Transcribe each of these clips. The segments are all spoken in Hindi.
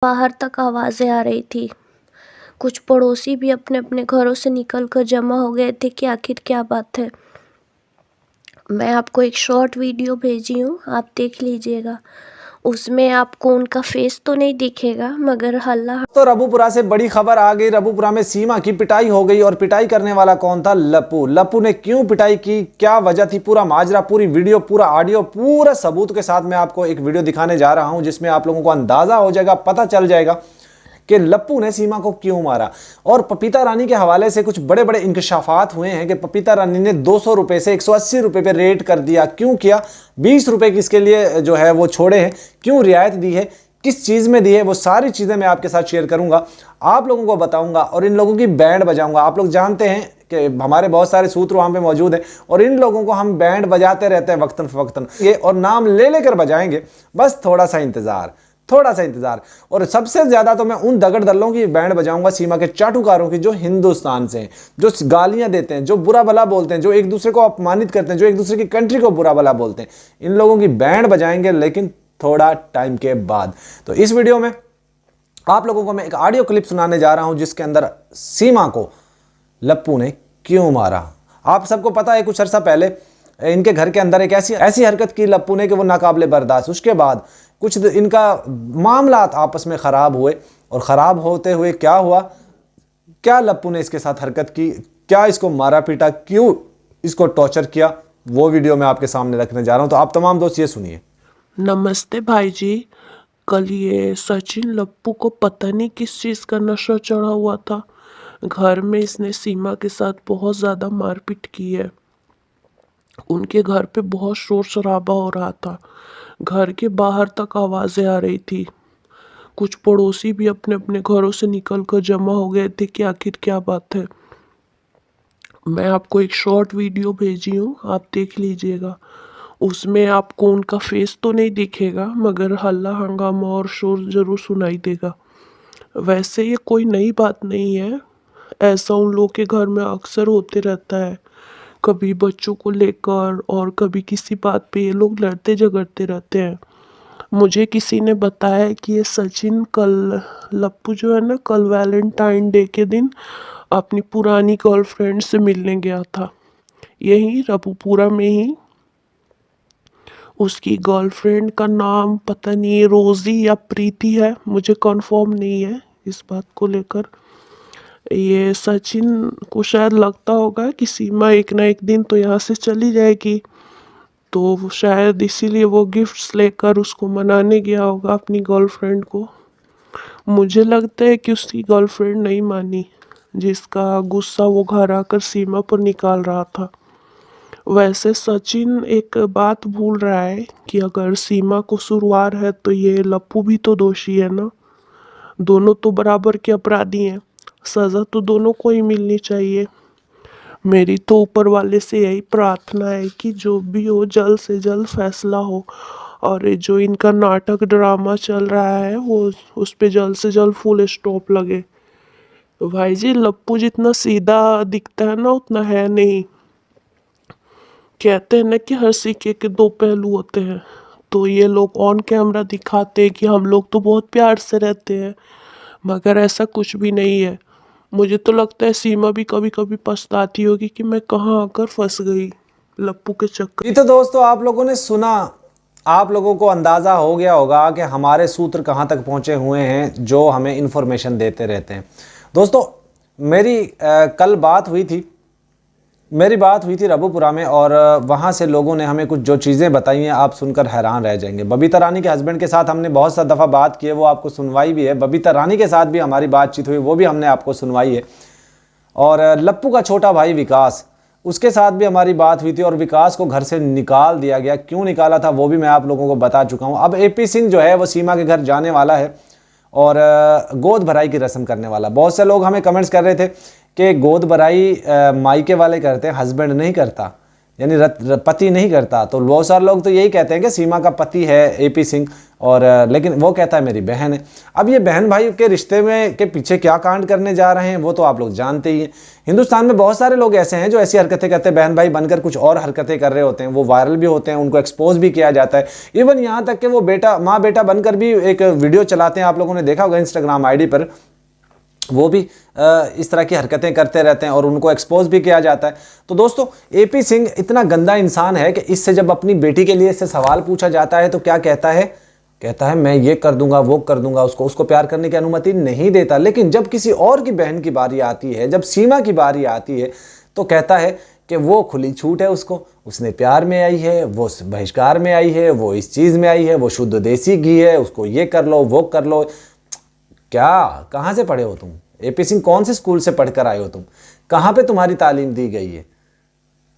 बाहर तक आवाज़ें आ रही थी। कुछ पड़ोसी भी अपने अपने घरों से निकलकर जमा हो गए थे कि आखिर क्या बात है। मैं आपको एक शॉर्ट वीडियो भेजी हूँ, आप देख लीजिएगा। उसमें आपको उनका फेस तो नहीं दिखेगा मगर हल्ला। तो रबूपुरा से बड़ी खबर आ गई। रबूपुरा में सीमा की पिटाई हो गई और पिटाई करने वाला कौन था? लप्पू। लप्पू ने क्यों पिटाई की, क्या वजह थी, पूरा माजरा, पूरी वीडियो, पूरा ऑडियो, पूरा सबूत के साथ मैं आपको एक वीडियो दिखाने जा रहा हूं जिसमें आप लोगों को अंदाजा हो जाएगा, पता चल जाएगा कि लप्पू ने सीमा को क्यों मारा। और पपीता रानी के हवाले से कुछ बड़े बड़े इंकशाफात हुए हैं कि पपीता रानी ने 200 रुपए से 180 रुपए पे रेट कर दिया। क्यों किया? 20 रुपए की इसके लिए जो है वो छोड़े हैं। क्यों रियायत दी है, किस चीज में दी है, वो सारी चीजें मैं आपके साथ शेयर करूंगा, आप लोगों को बताऊंगा और इन लोगों की बैंड बजाऊंगा। आप लोग जानते हैं कि हमारे बहुत सारे सूत्र वहां पे मौजूद हैं और इन लोगों को हम बैंड बजाते रहते हैं वक्तन फवक्तन, ये और नाम ले लेकर बजाएंगे। बस थोड़ा सा इंतजार, थोड़ा सा इंतजार। और सबसे ज्यादा तो मैं उन दगड़ दल्लों की बैंड बजाऊंगा, सीमा के चाटुकारों की, जो हिंदुस्तान से हैं, जो गालियां देते हैं, जो बुरा भला बोलते हैं, जो एक दूसरे को अपमानित करते हैं, जो एक दूसरे की कंट्री को बुरा भला बोलते हैं। इन लोगों की बैंड बजाएंगे, लेकिन थोड़ा टाइम के बाद। तो इस वीडियो में आप लोगों को मैं एक ऑडियो क्लिप सुनाने जा रहा हूं जिसके अंदर सीमा को लप्पू ने क्यों मारा। आप सबको पता है कुछ अरसा पहले इनके घर के अंदर एक ऐसी हरकत की लप्पू ने कि वो नाकाबिले बर्दाश्त। उसके बाद कुछ इनका मामला आपस में खराब हुए और खराब होते हुए क्या हुआ, क्या लप्पू ने इसके साथ हरकत की, क्या इसको मारा पीटा, क्यों इसको टॉर्चर किया, वो वीडियो मैं आपके सामने रखने जा रहा हूं। तो आप तमाम दोस्त ये सुनिए। नमस्ते भाई जी। कल ये सचिन लप्पू को पता नहीं किस चीज़ का नशा चढ़ा हुआ था। घर में इसने सीमा के साथ बहुत ज़्यादा मारपीट की है। उनके घर पे बहुत शोर शराबा हो रहा था। घर के बाहर तक आवाज़ें आ रही थी। कुछ पड़ोसी भी अपने अपने घरों से निकल कर जमा हो गए थे कि आखिर क्या बात है। मैं आपको एक शॉर्ट वीडियो भेजी हूँ, आप देख लीजिएगा। उसमें आपको उनका फेस तो नहीं दिखेगा मगर हल्ला हंगामा और शोर जरूर सुनाई देगा। वैसे ये कोई नई बात नहीं है, ऐसा उन लोग के घर में अक्सर होते रहता है। कभी बच्चों को लेकर और कभी किसी बात पे ये लोग लड़ते झगड़ते रहते हैं। मुझे किसी ने बताया कि ये सचिन कल लप्पू जो है ना, कल वैलेंटाइन डे के दिन अपनी पुरानी गर्लफ्रेंड से मिलने गया था, यही रबूपुरा में ही। उसकी गर्लफ्रेंड का नाम पता नहीं रोज़ी या प्रीति है, मुझे कंफर्म नहीं है इस बात को लेकर। ये सचिन को शायद लगता होगा कि सीमा एक ना एक दिन तो यहाँ से चली जाएगी, तो शायद इसीलिए वो गिफ्ट्स लेकर उसको मनाने गया होगा अपनी गर्लफ्रेंड को। मुझे लगता है कि उसकी गर्लफ्रेंड नहीं मानी, जिसका गुस्सा वो घर आकर सीमा पर निकाल रहा था। वैसे सचिन एक बात भूल रहा है कि अगर सीमा कसूरवार है तो ये लप्पू भी तो दोषी है ना। दोनों तो बराबर के अपराधी हैं, सज़ा तो दोनों को ही मिलनी चाहिए। मेरी तो ऊपर वाले से यही प्रार्थना है कि जो भी हो जल्द से जल्द फैसला हो और ये जो इनका नाटक ड्रामा चल रहा है वो उस पे जल्द से जल्द फुल स्टॉप लगे। भाई जी, लप्पू जितना सीधा दिखता है ना उतना है नहीं। कहते हैं ना कि हर सिक्के के दो पहलू होते हैं, तो ये लोग ऑन कैमरा दिखाते हैं कि हम लोग तो बहुत प्यार से रहते हैं, मगर ऐसा कुछ भी नहीं है। मुझे तो लगता है सीमा भी कभी कभी पछताती होगी कि मैं कहाँ आकर फंस गई लप्पू के चक्कर। ये तो दोस्तों आप लोगों ने सुना, आप लोगों को अंदाजा हो गया होगा कि हमारे सूत्र कहां तक पहुंचे हुए हैं जो हमें इंफॉर्मेशन देते रहते हैं। दोस्तों मेरी कल बात हुई थी रबूपुरा में और वहाँ से लोगों ने हमें कुछ जो चीज़ें बताई हैं आप सुनकर हैरान रह जाएंगे। बबीता रानी के हस्बैंड के साथ हमने बहुत सा दफ़ा बात की है, वो आपको सुनवाई भी है। बबीता रानी के साथ भी हमारी बातचीत हुई, वो भी हमने आपको सुनवाई है। और लप्पू का छोटा भाई विकास, उसके साथ भी हमारी बात हुई थी और विकास को घर से निकाल दिया गया। क्यों निकाला था वो भी मैं आप लोगों को बता चुका हूँ। अब एपी सिंह जो है वो सीमा के घर जाने वाला है और गोद भराई की रस्म करने वाला। बहुत से लोग हमें कमेंट्स कर रहे थे कि गोद भराई मायके वाले करते हैं, हस्बैंड नहीं करता। यानी पति नहीं करता। तो बहुत सारे लोग तो यही कहते हैं कि सीमा का पति है एपी सिंह, और लेकिन वो कहता है मेरी बहन है। अब ये बहन भाई के रिश्ते में के पीछे क्या कांड करने जा रहे हैं वो तो आप लोग जानते ही हैं। हिंदुस्तान में बहुत सारे लोग ऐसे हैं जो ऐसी हरकतें करते हैं, बहन भाई बनकर कुछ और हरकतें कर रहे होते हैं, वो वायरल भी होते हैं, उनको एक्सपोज भी किया जाता है। इवन यहाँ तक कि वो माँ बेटा बनकर भी एक वीडियो चलाते हैं, आप लोगों ने देखा होगा इंस्टाग्राम आईडी पर, वो भी इस तरह की हरकतें करते रहते हैं और उनको एक्सपोज भी किया जाता है। तो दोस्तों एपी सिंह इतना गंदा इंसान है कि इससे जब अपनी बेटी के लिए इससे सवाल पूछा जाता है तो क्या कहता है मैं ये कर दूंगा वो कर दूंगा, उसको प्यार करने की अनुमति नहीं देता। लेकिन जब किसी और की बहन की बारी आती है, जब सीमा की बारी आती है, तो कहता है कि वो खुली छूट है, उसने प्यार में आई है, वो बहिष्कार में आई है, वो इस चीज़ में आई है, वो शुद्ध देसी घी है, उसको ये कर लो वो कर लो। क्या, कहाँ से पढ़े हो तुम? एपी सिंह कौन से स्कूल से पढ़कर आए हो तुम? कहाँ पे तुम्हारी तालीम दी गई है?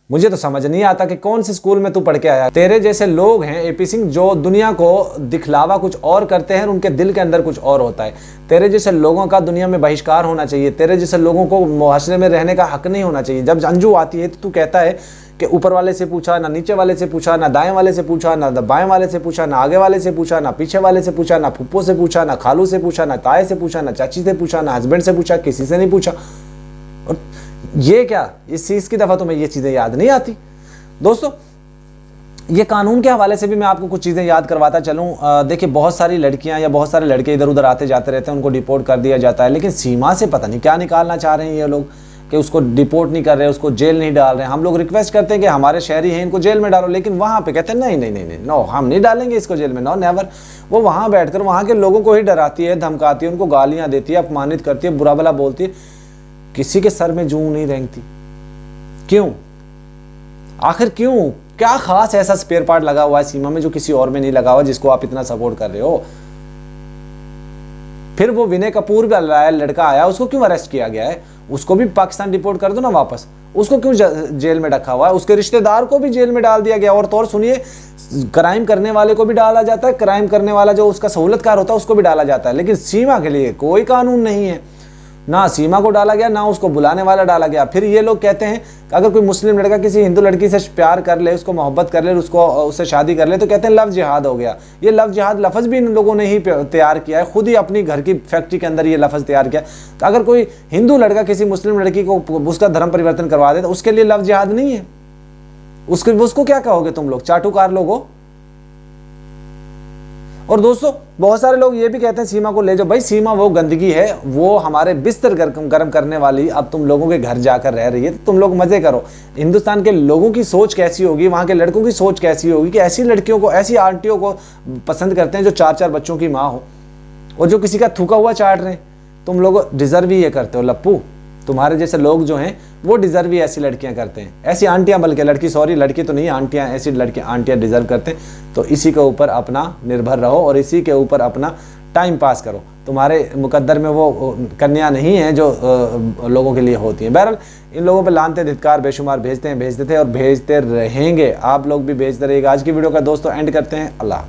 मुझे तो समझ नहीं आता कि कौन से स्कूल में तू पढ़ के आया। तेरे जैसे लोग हैं एपी सिंह जो दुनिया को दिखलावा कुछ और करते हैं, उनके दिल के अंदर कुछ और होता है। तेरे जैसे लोगों का दुनिया में बहिष्कार होना चाहिए। तेरे जैसे लोगों को मुआशरे में रहने का हक नहीं होना चाहिए। जब अंजू आती है तो तू कहता है कि ऊपर वाले से पूछा, ना नीचे वाले से पूछा, ना दाएं वाले से पूछा, ना बाएं वाले से पूछा, ना आगे वाले से पूछा, ना पीछे वाले से पूछा, ना फुप्पो से पूछा, ना खालू से पूछा, ना ताए से पूछा, ना चाची से पूछा, ना हस्बैंड से पूछा, किसी से नहीं पूछा। और ये क्या, इस चीज की दफा तुम्हें ये चीजें याद नहीं आती? दोस्तों ये कानून के हवाले से भी मैं आपको कुछ चीज़ें याद करवाता चलूँ। देखिए बहुत सारी लड़कियां या बहुत सारे लड़के इधर उधर आते जाते रहते हैं, उनको डिपोर्ट कर दिया जाता है। लेकिन सीमा से पता नहीं क्या निकालना चाह रहे हैं ये लोग कि उसको डिपोर्ट नहीं कर रहे, उसको जेल नहीं डाल रहे हैं। हम लोग रिक्वेस्ट करते हैं कि हमारे शहरी हैं, इनको जेल में डालो, लेकिन वहाँ पे कहते हैं नहीं नहीं नहीं नहीं नो, हम नहीं डालेंगे इसको जेल में, नो नेवर। वो वहाँ बैठकर वहाँ के लोगों को ही डराती है, धमकाती है, उनको गालियाँ देती है, अपमानित करती है, बुरा भला बोलती है। किसी के सर में जूं नहीं रेंगती। क्यों? आखिर क्यों? क्या खास ऐसा स्पेयर पार्ट लगा हुआ है सीमा में जो किसी और में नहीं लगा हुआ, जिसको आप इतना सपोर्ट कर रहे हो? फिर वो विनय कपूर का लड़का आया, उसको क्यों अरेस्ट किया गया है? उसको भी पाकिस्तान डिपोर्ट कर दो ना वापस। उसको क्यों जेल में रखा हुआ है? उसके रिश्तेदार को भी जेल में डाल दिया गया। और तो और सुनिए, क्राइम करने वाले को भी डाला जाता है, क्राइम करने वाला जो उसका सहूलतकार होता है उसको भी डाला जाता है। लेकिन सीमा के लिए कोई कानून नहीं है। ना सीमा को डाला गया, ना उसको बुलाने वाला डाला गया। फिर ये लोग कहते हैं कि अगर कोई मुस्लिम लड़का किसी हिंदू लड़की से प्यार कर ले, उसको मोहब्बत कर ले, उससे शादी कर ले, तो कहते हैं लव जिहाद हो गया। ये लव जिहाद लफ्ज़ भी इन लोगों ने ही तैयार किया है, खुद ही अपनी घर की फैक्ट्री के अंदर ये लफ्ज़ तैयार किया। तो अगर कोई हिंदू लड़का किसी मुस्लिम लड़की को उसका धर्म परिवर्तन करवा दे तो उसके लिए लव जिहाद नहीं है। उसको क्या कहोगे तुम लोग? चाटुकार लोग हो। और दोस्तों बहुत सारे लोग ये भी कहते हैं सीमा को ले जाओ। भाई सीमा वो गंदगी है, वो हमारे बिस्तर गर्म करने वाली अब तुम लोगों के घर जाकर रह रही है, तो तुम लोग मजे करो। हिंदुस्तान के लोगों की सोच कैसी होगी, वहाँ के लड़कों की सोच कैसी होगी कि ऐसी लड़कियों को, ऐसी आंटियों को पसंद करते हैं जो 4-4 बच्चों की माँ हो और जो किसी का थूका हुआ चाट रहे हैं। तुम लोग डिजर्व ही ये करते हो लप्पू। तुम्हारे जैसे लोग जो हैं वो डिजर्व ही ऐसी लड़कियां करते हैं, ऐसी आंटियां, बल्कि लड़की तो नहीं, आंटियां, ऐसी आंटियां डिजर्व करते हैं। तो इसी के ऊपर अपना निर्भर रहो और इसी के ऊपर अपना टाइम पास करो। तुम्हारे मुकद्दर में वो कन्या नहीं है जो लोगों के लिए होती है। बहरहाल इन लोगों पे लानते धिक्कार बेशुमार भेजते थे और भेजते रहेंगे। आप लोग भी भेजते रहिएगा। आज की वीडियो का दोस्तों एंड करते हैं। अल्लाह।